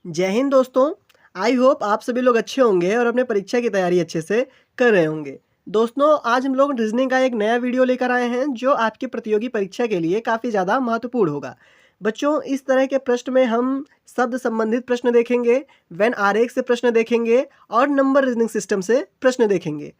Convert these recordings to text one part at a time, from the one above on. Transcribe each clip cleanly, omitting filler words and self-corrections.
जय हिंद दोस्तों। I hope आप सभी लोग अच्छे होंगे और अपने परीक्षा की तैयारी अच्छे से कर रहे होंगे। दोस्तों आज हम लोग रीजनिंग का एक नया वीडियो लेकर आए हैं जो आपकी प्रतियोगी परीक्षा के लिए काफ़ी ज़्यादा महत्वपूर्ण होगा। बच्चों इस तरह के प्रश्न में हम शब्द संबंधित प्रश्न देखेंगे, वेन आरेख से प्रश्न देखेंगे और नंबर रीजनिंग सिस्टम से प्रश्न देखेंगे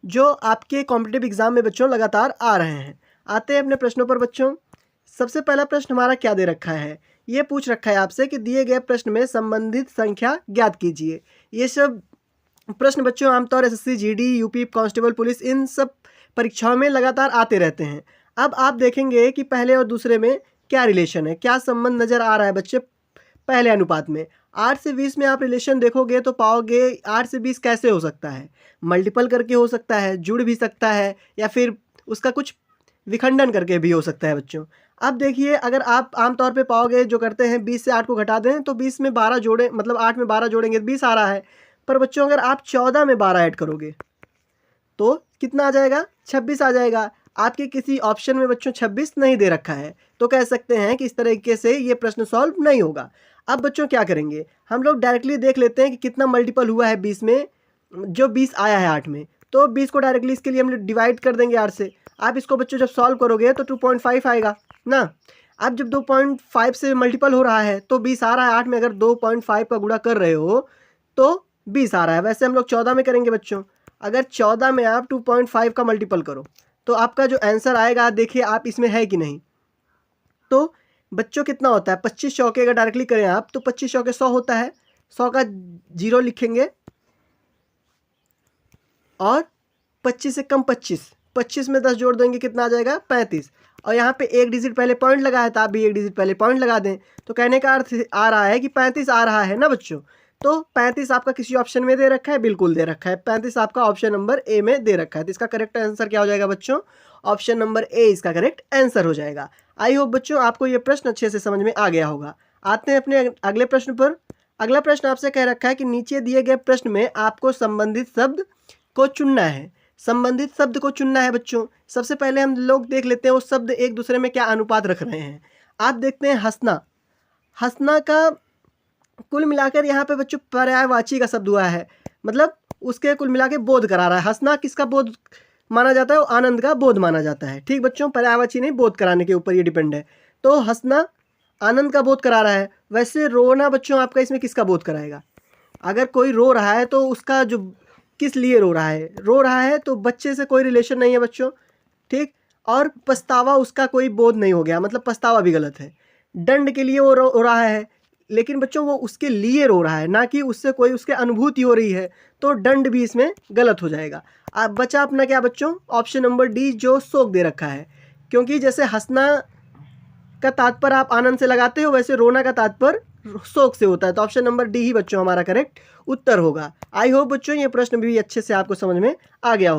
जो आपके कॉम्पिटिटिव एग्जाम में बच्चों लगातार आ रहे हैं। आते हैं अपने प्रश्नों पर बच्चों। सबसे पहला प्रश्न हमारा क्या दे रखा है, ये पूछ रखा है आपसे कि दिए गए प्रश्न में संबंधित संख्या ज्ञात कीजिए। ये सब प्रश्न बच्चों आमतौर SSC, GD, UP constable, police इन सब परीक्षाओं में लगातार आते रहते हैं। अब आप देखेंगे कि पहले और दूसरे में क्या रिलेशन है, क्या संबंध नज़र आ रहा है बच्चे। पहले अनुपात में 8 से 20 में आप रिलेशन देखोगे तो पाओगे 8 से 20 कैसे हो सकता है, मल्टीपल करके हो सकता है, जुड़ भी सकता है या फिर उसका कुछ विखंडन करके भी हो सकता है बच्चों। अब देखिए अगर आप आमतौर पे पाओगे जो करते हैं 20 से 8 को घटा दें तो 20 में 12 जोड़े, मतलब 8 में 12 जोड़ेंगे तो 20 आ रहा है। पर बच्चों अगर आप 14 में 12 ऐड करोगे तो कितना आ जाएगा, 26 आ जाएगा। आपके किसी ऑप्शन में बच्चों 26 नहीं दे रखा है तो कह सकते हैं कि इस तरीके से ये प्रश्न सॉल्व नहीं होगा। अब बच्चों क्या करेंगे, हम लोग डायरेक्टली देख लेते हैं कि कितना मल्टीपल हुआ है 20 में, जो 20 आया है 8 में, तो 20 को डायरेक्टली इसके लिए हम लोग डिवाइड कर देंगे 8 से। आप इसको बच्चों जब सॉल्व करोगे तो 2.5 आएगा ना। अब जब 2.5 से मल्टीपल हो रहा है तो 20 आ रहा है 8 में, अगर 2.5 का गुणा कर रहे हो तो 20 आ रहा है। वैसे हम लोग 14 में करेंगे बच्चों। अगर 14 में आप 2.5 का मल्टीपल करो तो आपका जो आंसर आएगा देखिए आप इसमें है कि नहीं। तो बच्चों कितना होता है, 25 चौके अगर डायरेक्टली करें आप तो 25 चौके 100 होता है। 100 का 0 लिखेंगे और 25 से कम 25 में 10 जोड़ देंगे, कितना आ जाएगा 35। और यहाँ पे एक डिजिट पहले पॉइंट लगा है तो आप भी एक डिजिट पहले पॉइंट लगा दें। तो कहने का अर्थ आ रहा है कि 35 आ रहा है ना बच्चों। तो 35 आपका किसी ऑप्शन में दे रखा है, बिल्कुल दे रखा है। 35 आपका ऑप्शन नंबर ए में दे रखा है। तो इसका करेक्ट आंसर क्या हो जाएगा बच्चों, ऑप्शन नंबर ए इसका करेक्ट आंसर हो जाएगा। आई होप बच्चों आपको ये प्रश्न अच्छे से समझ में आ गया होगा। आते हैं अपने अगले प्रश्न पर। अगला प्रश्न आपसे कह रखा है कि नीचे दिए गए प्रश्न में आपको संबंधित शब्द को चुनना है। संबंधित शब्द को चुनना है बच्चों। सबसे पहले हम लोग देख लेते हैं वो शब्द एक दूसरे में क्या अनुपात रख रहे हैं। आप देखते हैं हंसना, हंसना का कुल मिलाकर यहाँ पे बच्चों पर्यायवाची का शब्द हुआ है, मतलब उसके कुल मिला के बोध करा रहा है। हंसना किसका बोध माना जाता है, वो आनंद का बोध माना जाता है। ठीक बच्चों, पर्यायवाची नहीं, बोध कराने के ऊपर ये डिपेंड है। तो हंसना आनंद का बोध करा रहा है। वैसे रोना बच्चों आपका इसमें किसका बोध कराएगा। अगर कोई रो रहा है तो उसका जो किस लिए रो रहा है तो बच्चे से कोई रिलेशन नहीं है बच्चों। ठीक, और पछतावा उसका कोई बोध नहीं हो गया, मतलब पछतावा भी गलत है। दंड के लिए वो रो रहा है, लेकिन बच्चों वो उसके लिए रो रहा है, ना कि उससे कोई उसके अनुभूति हो रही है, तो दंड भी इसमें गलत हो जाएगा। अब बचा अपना क्या बच्चों, ऑप्शन नंबर डी जो शोक दे रखा है। क्योंकि जैसे हंसना का तात्पर्य आप आनंद से लगाते हो, वैसे रोना का तात्पर्य शोक से होता है। तो ऑप्शन नंबर डी ही बच्चों हमारा करेक्ट उत्तर होगा। आई होप बच्चों ये प्रश्न भी अच्छे से आपको समझ में आ गया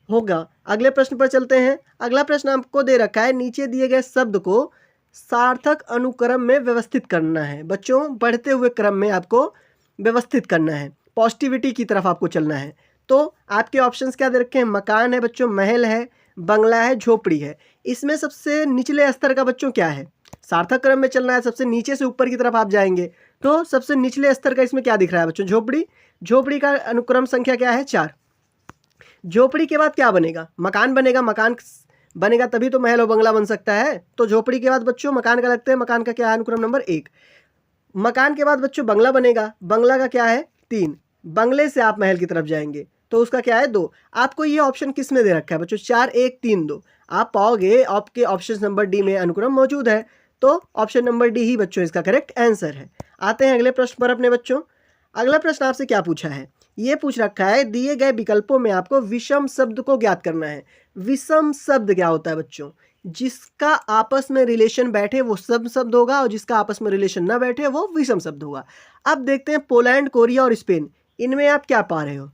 होगा। अगले प्रश्न पर चलते हैं। अगला प्रश्न आपको दे रखा है, नीचे दिए गए शब्द को सार्थक अनुक्रम में व्यवस्थित करना है। बच्चों बढ़ते हुए क्रम में आपको व्यवस्थित करना है, पॉजिटिविटी की तरफ आपको चलना है। तो आपके ऑप्शंस क्या दे रखे हैं, मकान है बच्चों, महल है, बंगला है, झोपड़ी है। इसमें सबसे निचले स्तर का बच्चों क्या है, सार्थक क्रम में चलना है, सबसे नीचे से ऊपर की तरफ आप जाएंगे तो सबसे निचले स्तर का इसमें क्या दिख रहा है बच्चों, झोपड़ी। झोपड़ी का अनुक्रम संख्या क्या है, 4। झोपड़ी के बाद क्या बनेगा, मकान बनेगा। मकान बनेगा तभी तो महल और बंगला बन सकता है। तो झोपड़ी के बाद बच्चों मकान का लगते हैं, मकान का क्या है अनुक्रम नंबर 1। मकान के बाद बच्चों बंगला बनेगा, बंगला का क्या है 3। बंगले से आप महल की तरफ जाएंगे तो उसका क्या है 2। आपको ये ऑप्शन किस में दे रखा है बच्चों, 4 1 3 2। आप पाओगे आपके ऑप्शन नंबर डी में अनुक्रम मौजूद है। तो ऑप्शन नंबर डी ही बच्चों इसका करेक्ट आंसर है। आते हैं अगले प्रश्न पर अपने बच्चों। अगला प्रश्न आपसे क्या पूछा है, ये पूछ रखा है दिए गए विकल्पों में आपको विषम शब्द को ज्ञात करना है। विषम शब्द क्या होता है बच्चों, जिसका आपस में रिलेशन बैठे वो सम शब्द होगा और जिसका आपस में रिलेशन ना बैठे वो विषम शब्द होगा। अब देखते हैं पोलैंड, कोरिया और स्पेन, इनमें आप क्या पा रहे हो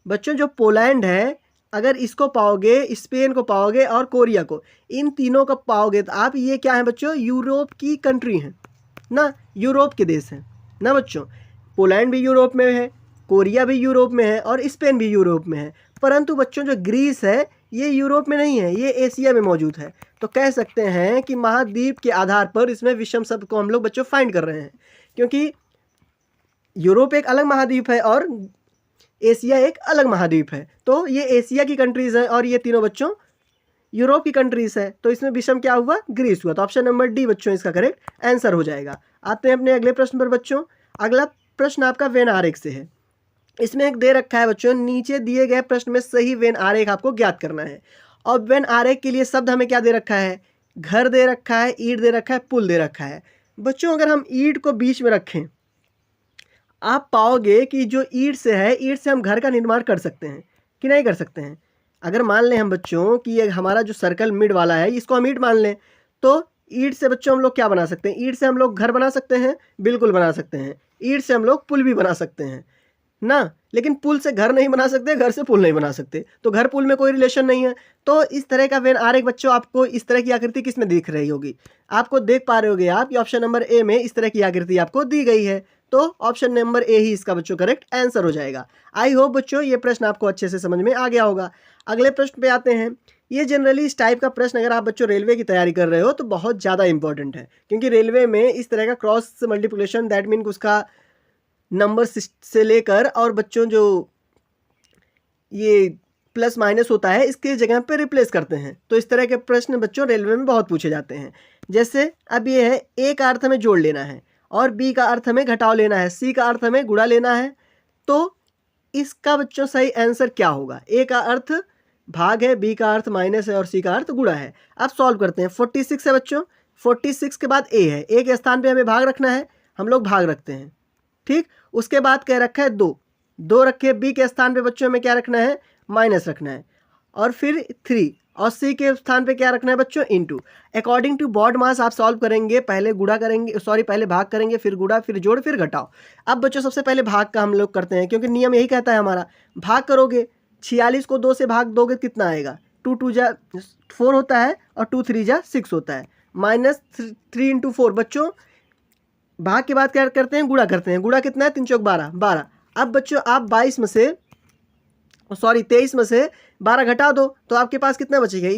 बच्चों। जो पोलैंड है अगर इसको पाओगे, स्पेन को पाओगे और कोरिया को, इन तीनों को पाओगे तो आप ये क्या है बच्चों, यूरोप की कंट्री हैं ना, यूरोप के देश हैं ना बच्चों। पोलैंड भी यूरोप में है, कोरिया भी यूरोप में है और स्पेन भी यूरोप में है। परंतु बच्चों जो ग्रीस है ये यूरोप में नहीं है, ये एशिया में मौजूद है। तो कह सकते हैं कि महाद्वीप के आधार पर इसमें विषम शब्द को हम लोग बच्चों फाइंड कर रहे हैं। क्योंकि यूरोप एक अलग महाद्वीप है और एशिया एक अलग महाद्वीप है। तो ये एशिया की कंट्रीज़ है और ये तीनों बच्चों यूरोप की कंट्रीज़ है। तो इसमें विषम क्या हुआ? ग्रीस हुआ। तो ऑप्शन नंबर डी बच्चों इसका करेक्ट आंसर हो जाएगा। आते हैं अपने अगले प्रश्न पर बच्चों। अगला प्रश्न आपका वेन आरेख से है। इसमें एक दे रखा है बच्चों, नीचे दिए गए प्रश्न में सही वेन आरेख आपको ज्ञात करना है। और वेन आरेख के लिए शब्द हमें क्या दे रखा है? घर दे रखा है, ईंट दे रखा है, पुल दे रखा है। बच्चों अगर हम ईंट को बीच में रखें, आप पाओगे कि जो ईंट से है, ईंट से हम घर का निर्माण कर सकते हैं कि नहीं कर सकते हैं? अगर मान लें हम बच्चों कि ये हमारा जो सर्कल मिड वाला है, इसको हम ईंट मान लें, तो ईंट से बच्चों हम लोग क्या बना सकते हैं? ईंट से हम लोग घर बना सकते हैं, बिल्कुल बना सकते हैं। ईंट से हम लोग पुल भी बना सकते हैं ना, लेकिन पुल से घर नहीं बना सकते, घर से पुल नहीं बना सकते। तो घर पुल में कोई रिलेशन नहीं है। तो इस तरह का वेन आरेख बच्चों आपको इस तरह की आकृति किस में दिख रही होगी? आपको देख पा रहे होगे आप कि ऑप्शन नंबर ए में इस तरह की आकृति आपको दी गई है। तो ऑप्शन नंबर ए ही इसका बच्चों करेक्ट आंसर हो जाएगा। आई होप बच्चों ये प्रश्न आपको अच्छे से समझ में आ गया होगा। अगले प्रश्न पे आते हैं। ये जनरली इस टाइप का प्रश्न अगर आप बच्चों रेलवे की तैयारी कर रहे हो तो बहुत ज़्यादा इंपॉर्टेंट है, क्योंकि रेलवे में इस तरह का क्रॉस मल्टीप्लिकेशन, दैट मीन उसका नंबर से लेकर और बच्चों जो ये प्लस माइनस होता है इसके जगह पे रिप्लेस करते हैं। तो इस तरह के प्रश्न बच्चों रेलवे में बहुत पूछे जाते हैं। जैसे अब ये है, ए का अर्थ हमें जोड़ लेना है और बी का अर्थ हमें घटाव लेना है, सी का अर्थ हमें गुणा लेना है। तो इसका बच्चों सही आंसर क्या होगा? ए का अर्थ भाग है, बी का अर्थ माइनस है और सी का अर्थ गुणा है। अब सॉल्व करते हैं। 46 है बच्चों, 46 के बाद ए है, ए के स्थान पे हमें भाग रखना है, हम लोग भाग रखते हैं, ठीक। उसके बाद क्या रखा है? 2 रखे। बी के स्थान पे बच्चों में क्या रखना है? माइनस रखना है। और फिर 3 और सी के स्थान पे क्या रखना है बच्चों? इनटू। अकॉर्डिंग टू बॉड मास आप सॉल्व करेंगे, पहले गुणा करेंगे, पहले भाग करेंगे, फिर गुणा, फिर जोड़, फिर घटाओ। अब बच्चों सबसे पहले भाग का हम लोग करते हैं, क्योंकि नियम यही कहता है हमारा। भाग करोगे, 46 को 2 से भाग दोगे कितना आएगा? 2 2 जा 4 होता है और 2 3 जा 6 होता है। माइनस 3 इंटू 4 बच्चों। भाग के बाद क्या करते हैं? गुणा करते हैं। गुणा कितना है? 3 चौक 12। अब बच्चों आप 23 में से 23 में से 12 घटा दो तो आपके पास कितना बचेगा?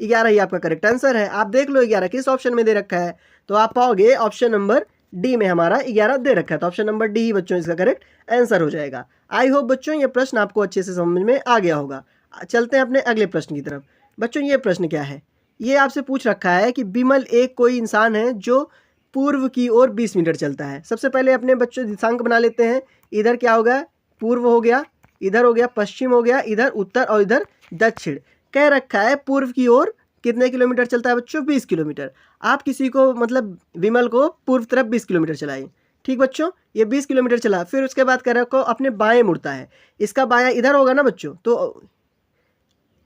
11 ही आपका करेक्ट आंसर है। आप देख लो 11 किस ऑप्शन में दे रखा है, तो आप पाओगे ऑप्शन नंबर डी में हमारा 11 दे रखा है। तो ऑप्शन नंबर डी ही बच्चों इसका करेक्ट आंसर हो जाएगा। आई होप बच्चों ये प्रश्न आपको अच्छे से समझ में आ गया होगा। चलते हैं अपने अगले प्रश्न की तरफ। बच्चों ये प्रश्न क्या है? ये आपसे पूछ रखा है कि बिमल एक कोई इंसान है जो पूर्व की ओर 20 मीटर चलता है। सबसे पहले अपने बच्चों दिशांक बना लेते हैं। इधर क्या होगा? पूर्व हो गया, इधर हो गया पश्चिम हो गया, इधर उत्तर और इधर दक्षिण। कह रखा है पूर्व की ओर कितने किलोमीटर चलता है बच्चों? 20 किलोमीटर। आप किसी को मतलब विमल को पूर्व तरफ 20 किलोमीटर चलाइए, ठीक बच्चों। ये 20 किलोमीटर चला, फिर उसके बाद कह रखा अपने बाएं मुड़ता है। इसका बायां इधर होगा ना बच्चों, तो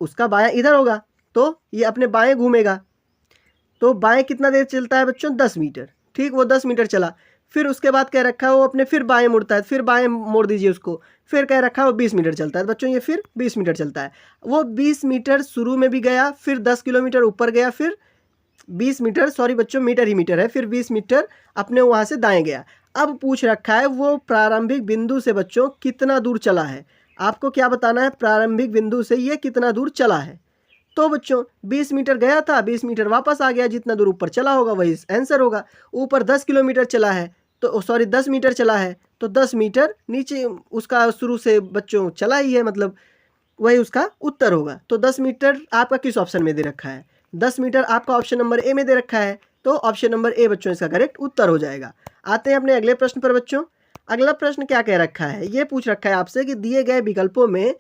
उसका बायां इधर होगा, तो ये अपने बाएं घूमेगा। तो बाएं कितना देर चलता है बच्चों? 10 मीटर, ठीक। वो 10 मीटर चला, फिर उसके बाद कह रखा है वो अपने फिर बाएं मुड़ता है, फिर बाएं मोड़ दीजिए उसको, फिर कह रखा है वो 20 मीटर चलता है बच्चों। ये फिर 20 मीटर चलता है। वो 20 मीटर शुरू में भी गया, फिर 10 किलोमीटर ऊपर गया, फिर 20 मीटर, सॉरी बच्चों मीटर ही मीटर है, फिर 20 मीटर अपने वहाँ से दाएं गया। अब पूछ रखा है वो प्रारंभिक बिंदु से बच्चों कितना दूर चला है। आपको क्या बताना है? प्रारंभिक बिंदु से ये कितना दूर चला है। तो बच्चों 20 मीटर गया था, 20 मीटर वापस आ गया, जितना दूर ऊपर चला होगा वही आंसर होगा। ऊपर 10 किलोमीटर चला है तो 10 मीटर चला है, तो 10 मीटर नीचे उसका शुरू से बच्चों चला ही है, मतलब वही उसका उत्तर होगा। तो 10 मीटर आपका किस ऑप्शन में दे रखा है? 10 मीटर आपका ऑप्शन नंबर ए में दे रखा है, तो ऑप्शन नंबर ए बच्चों इसका करेक्ट उत्तर हो जाएगा। आते हैं अपने अगले प्रश्न पर बच्चों। अगला प्रश्न क्या कह रखा है? ये पूछ रखा है आपसे कि दिए गए विकल्पों में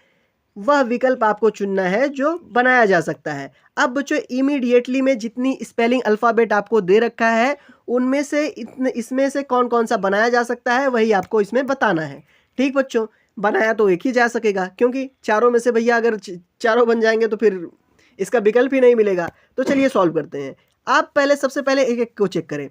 वह विकल्प आपको चुनना है जो बनाया जा सकता है। अब बच्चों इमीडिएटली में जितनी स्पेलिंग अल्फ़ाबेट आपको दे रखा है उनमें से इसमें से कौन कौन सा बनाया जा सकता है वही आपको इसमें बताना है, ठीक बच्चों। बनाया तो एक ही जा सकेगा, क्योंकि चारों में से भैया अगर चारों बन जाएंगे तो फिर इसका विकल्प ही नहीं मिलेगा। तो चलिए सॉल्व करते हैं। आप सबसे पहले एक एक को चेक करें।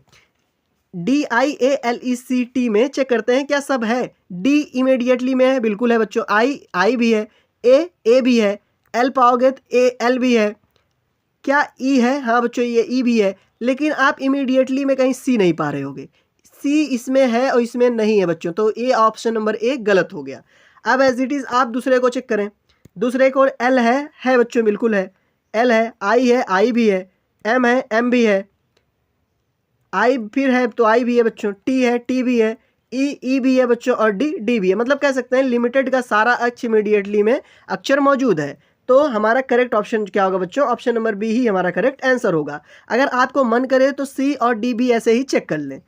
DIALECT में चेक करते हैं क्या सब है। डी इमीडिएटली में है, बिल्कुल है बच्चों। आई भी है, ए भी है, एल पाओगे तो एल भी है। क्या ई है? हाँ बच्चों ये ई भी है, लेकिन आप इमीडिएटली में कहीं सी नहीं पा रहे होगे। सी इसमें है और इसमें नहीं है बच्चों, तो ए ऑप्शन नंबर ए गलत हो गया। अब एज इट इज़ आप दूसरे को चेक करें। दूसरे को एल है बच्चों, बिल्कुल है, एल है, आई भी है, एम है, एम भी है, आई फिर है तो आई भी है बच्चों, टी है, टी भी है, ई भी है बच्चों, और डी भी है। मतलब कह सकते हैं लिमिटेड का सारा अक्ष इमीडिएटली में अक्षर मौजूद है। तो हमारा करेक्ट ऑप्शन क्या होगा बच्चों? ऑप्शन नंबर बी ही हमारा करेक्ट आंसर होगा। अगर आपको मन करे तो सी और डी भी ऐसे ही चेक कर लें।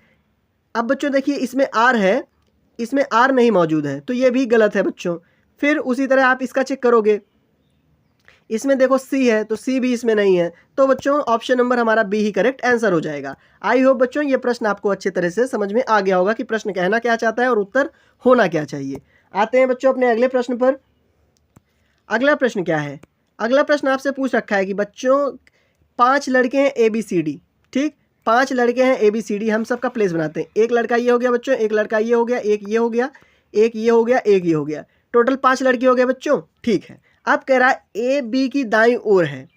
अब बच्चों देखिए इसमें आर है, इसमें आर नहीं मौजूद है, तो ये भी गलत है बच्चों। फिर उसी तरह आप इसका चेक करोगे, इसमें देखो सी है तो सी भी इसमें नहीं है, तो बच्चों ऑप्शन नंबर हमारा बी ही करेक्ट आंसर हो जाएगा। आई होप बच्चों ये प्रश्न आपको अच्छे तरह से समझ में आ गया होगा कि प्रश्न कहना क्या चाहता है और उत्तर होना क्या चाहिए। आते हैं बच्चों अपने अगले प्रश्न पर। अगला प्रश्न क्या है? अगला प्रश्न आपसे पूछ रखा है कि बच्चों 5 लड़के हैं ABCD, ठीक, 5 लड़के हैं ABCD, हम सबका प्लेस बनाते हैं। एक लड़का ये हो गया बच्चों, एक लड़का ये हो गया, एक ये हो गया, एक ये हो गया, एक ये हो गया, टोटल 5 लड़के हो गए बच्चों, ठीक है। अब कह रहा है ए बी की दाईं ओर है,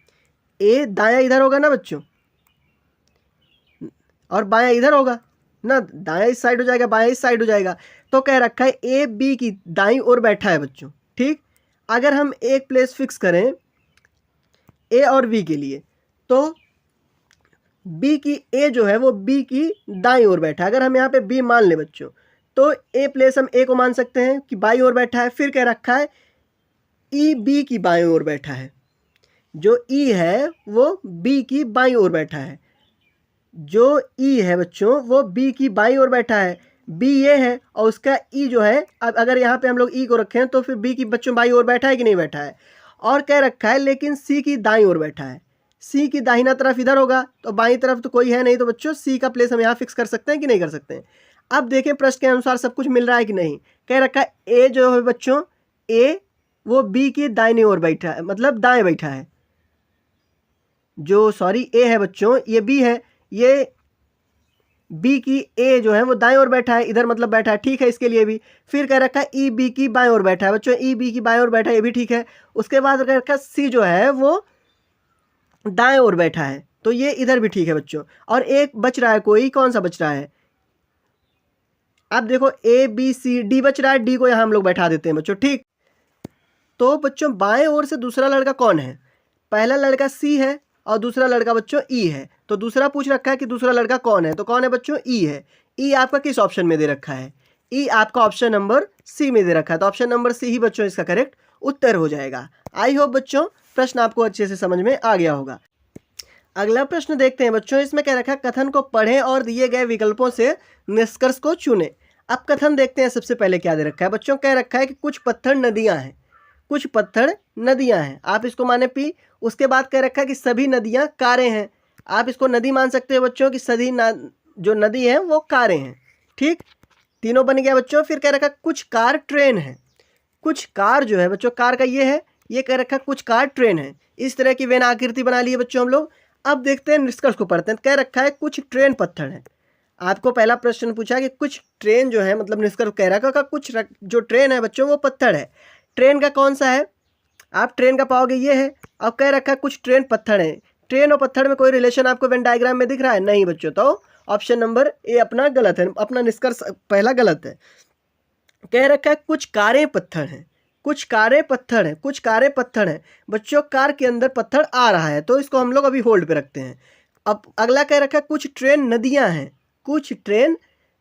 ए दायां इधर होगा ना बच्चों, और बायां इधर होगा ना, दायां इस साइड हो जाएगा, बायां इस साइड हो जाएगा। तो कह रखा है ए बी की दाईं ओर बैठा है बच्चों, ठीक। अगर हम एक प्लेस फिक्स करें ए और बी के लिए, तो बी की ए जो है वो बी की दाईं ओर बैठा है। अगर हम यहाँ पे बी मान ले बच्चों, तो ए प्लेस हम ए को मान सकते हैं कि बाईं ओर बैठा है। फिर कह रखा है ई बी की बाईं ओर बैठा है, जो ई है वो बी की बाईं ओर बैठा है, जो ई है बच्चों वो बी की बाईं ओर बैठा है। बी ये है और उसका ई जो है, अब अगर यहाँ पे हम लोग ई को रखें तो फिर बी की बच्चों बाईं ओर बैठा है कि नहीं बैठा है। और कह रखा है लेकिन सी की दाईं ओर बैठा है, सी की दाहिना तरफ इधर होगा, तो बाईं तरफ तो कोई है नहीं, तो बच्चों सी का प्लेस हम यहाँ फिक्स कर सकते हैं कि नहीं कर सकते हैं। अब देखें प्रश्न के अनुसार सब कुछ मिल रहा है कि नहीं। कह रखा है ए जो है बच्चों, ए वो बी की दाहिनी ओर बैठा है, मतलब दाएं बैठा है, जो सॉरी ए है बच्चों ये बी है, ये बी की ए जो है वो दाएं ओर बैठा है, इधर मतलब बैठा है, ठीक है इसके लिए भी। फिर कह रखा है ई बी की बाएं ओर बैठा है बच्चों, ई बी की बाएं ओर बैठा है, ये भी ठीक है। उसके बाद कह रखा है सी जो है वो दाएं ओर बैठा है, तो ये इधर भी ठीक है बच्चों। और एक बच रहा है, कोई कौन सा बच रहा है? अब देखो ए बी सी डी बच रहा है, डी को यहाँ हम लोग बैठा देते हैं बच्चों, ठीक। तो बच्चों बाएं ओर से दूसरा लड़का कौन है? पहला लड़का सी है और दूसरा लड़का बच्चों ई है। तो दूसरा पूछ रखा है कि दूसरा लड़का कौन है, तो कौन है बच्चों? ई है। ई आपका किस ऑप्शन में दे रखा है? ई आपका ऑप्शन नंबर सी में दे रखा है, तो ऑप्शन नंबर सी ही बच्चों इसका करेक्ट उत्तर हो जाएगा। आई होप बच्चों प्रश्न आपको अच्छे से समझ में आ गया होगा। अगला प्रश्न देखते हैं बच्चों। इसमें क्या रखा है? कथन को पढ़ें और दिए गए विकल्पों से निष्कर्ष को चुनें। अब कथन देखते हैं। सबसे पहले क्या दे रखा है बच्चों? कह रखा है कि कुछ पत्थर नदियां हैं, कुछ पत्थर नदियां हैं, आप इसको माने पी। उसके बाद कह रखा है कि सभी नदियां कारें हैं, आप इसको नदी मान सकते हो बच्चों कि सभी जो नदी है वो कारें हैं, ठीक। तीनों बन गया बच्चों। फिर कह रखा है कुछ कार ट्रेन है, कुछ कार जो है बच्चों, कार का ये है, ये कह रखा है कुछ कार ट्रेन है। इस तरह की वेन आकृति बना ली है बच्चों हम लोग। अब देखते हैं निष्कर्ष को पढ़ते हैं। कह रखा है कुछ ट्रेन पत्थर है। आपको पहला प्रश्न पूछा कि कुछ ट्रेन जो है, मतलब निष्कर्ष कह रखा है कुछ जो ट्रेन है बच्चों वो पत्थर है। ट्रेन का कौन सा है? आप ट्रेन का पाओगे ये है। अब कह रखा है कुछ ट्रेन पत्थर है। ट्रेन और पत्थर में कोई रिलेशन आपको वेन डायग्राम में दिख रहा है? नहीं बच्चों, तो ऑप्शन नंबर ए अपना गलत है, अपना निष्कर्ष पहला गलत है। कह रखा है कुछ कारें पत्थर हैं, कुछ कारें पत्थर हैं, कुछ कारें पत्थर हैं। बच्चों कार के अंदर पत्थर आ रहा है, तो इसको हम लोग अभी होल्ड पे रखते हैं। अब अगला कह रखा है कुछ ट्रेन नदियां हैं, कुछ ट्रेन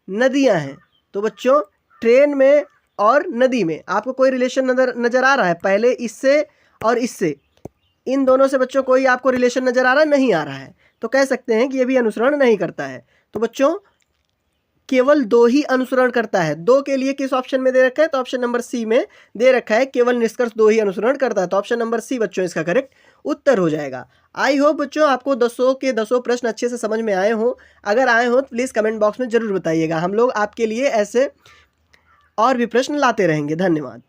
नदियां हैं। तो बच्चों ट्रेन में और नदी में आपको कोई रिलेशन नज़र आ रहा है? पहले इससे और इससे, इन दोनों से बच्चों कोई आपको रिलेशन नज़र आ रहा है? नहीं आ रहा है, तो कह सकते हैं कि ये भी अनुसरण नहीं करता है। तो बच्चों केवल दो ही अनुसरण करता है। दो के लिए किस ऑप्शन में दे रखा है? तो ऑप्शन नंबर सी में दे रखा है केवल निष्कर्ष दो ही अनुसरण करता है, तो ऑप्शन नंबर सी बच्चों इसका करेक्ट उत्तर हो जाएगा। आई होप बच्चों आपको 10 के 10 प्रश्न अच्छे से समझ में आए हों। अगर आए हों तो प्लीज़ कमेंट बॉक्स में ज़रूर बताइएगा, हम लोग आपके लिए ऐसे और भी प्रश्न लाते रहेंगे। धन्यवाद।